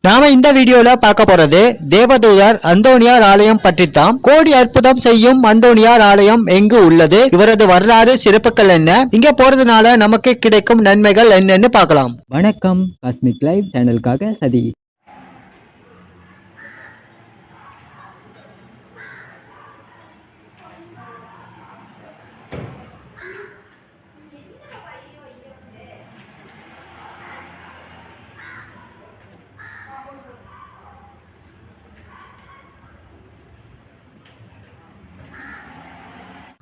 நாம இந்த வீடியோல பார்க்க போறது தேவதூதர் அந்தோணியார் ஆலயம் பற்றித்தான். கோடி அற்புதம் செய்யும் அந்தோணியார் ஆலயம் எங்கு உள்ளது, இவரது வரலாறு, சிறப்புகள் என்ன, இங்க போறதுனால நமக்கு கிடைக்கும் நன்மைகள் என்னன்னு பார்க்கலாம். வணக்கம், காஸ்மிக் லைவ் சேனலுக்காக சதீஷ்.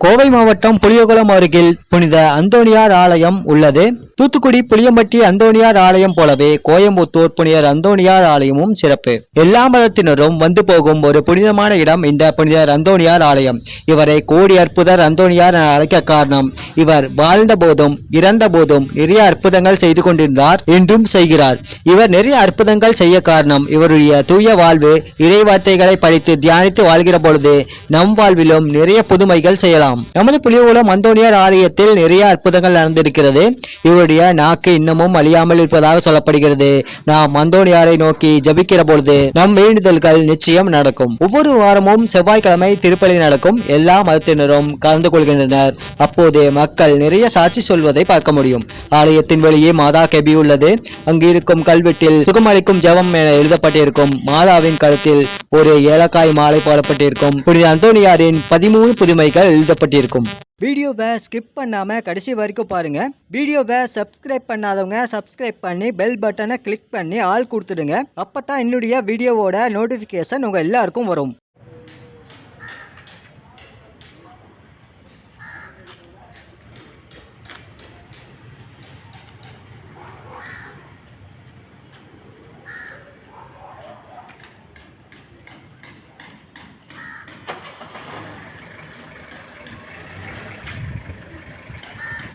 கோவை மாவட்டம் புளியகுளம் அருகில் புனித அந்தோணியார் ஆலயம் உள்ளது. தூத்துக்குடி புளியம்பட்டி அந்தோணியார் ஆலயம் போலவே கோயம்புத்தூர் புனிதர் அந்தோணியார் ஆலயமும் சிறப்பு. எல்லா மதத்தினரும் வந்து போகும் ஒரு புனிதமான இடம் இந்த புனிதர் அந்தோணியார் ஆலயம். இவரை கோடி அற்புதர் அந்தோணியார் என அழைக்க காரணம், இவர் வாழ்ந்த போதும் இறந்த போதும் நிறைய அற்புதங்கள் செய்து கொண்டிருந்தார், என்றும் செய்கிறார். இவர் நிறைய அற்புதங்கள் செய்ய காரணம் இவருடைய தூய வாழ்வு. இறை வார்த்தைகளை படித்து தியானித்து வாழ்கிற பொழுது நம் வாழ்விலும் நிறைய புதுமைகள் செய்யலாம். நமது புளியகுளம் அந்தோணியார் ஆலயத்தில் நிறைய அற்புதங்கள் நடந்திருக்கிறது. இவருடைய நாக்கு இன்னமும் அழியாமல் இருப்பதாக சொல்லப்படுகிறது. நாம் அந்தோணியாரை நோக்கி ஜபிக்கிற பொழுது நம் வேண்டுதல்கள் நிச்சயம் நடக்கும். ஒவ்வொரு வாரமும் செவ்வாய்க்கிழமை திருப்பலி நடக்கும். எல்லா மதத்தினரும் கலந்து கொள்கின்றனர். அப்போது மக்கள் நிறைய சாட்சி சொல்வதை பார்க்க முடியும். ஆலயத்தின் வெளியே மாதா கெபி உள்ளது. அங்கு இருக்கும் கல்வெட்டில் சுகமளிக்கும் ஜெபம் என எழுதப்பட்டிருக்கும். மாதாவின் கழுத்தில் ஒரு ஏலக்காய் மாலை போடப்பட்டிருக்கும். புனித அந்தோணியாரின் 13 புதுமைகள் எழுதப்பட்டிருக்கும். வீடியோவை ஸ்கிப் பண்ணாம கடைசி வரைக்கும் பாருங்க. வீடியோவை சப்ஸ்கிரைப் பண்ணாதவங்க சப்ஸ்கிரைப் பண்ணி பெல் பட்டனை கிளிக் பண்ணி ஆல் கொடுத்துடுங்க. அப்பதான் என்னுடைய வீடியோவோட நோட்டிபிகேஷன் உங்க எல்லாருக்கும் வரும்.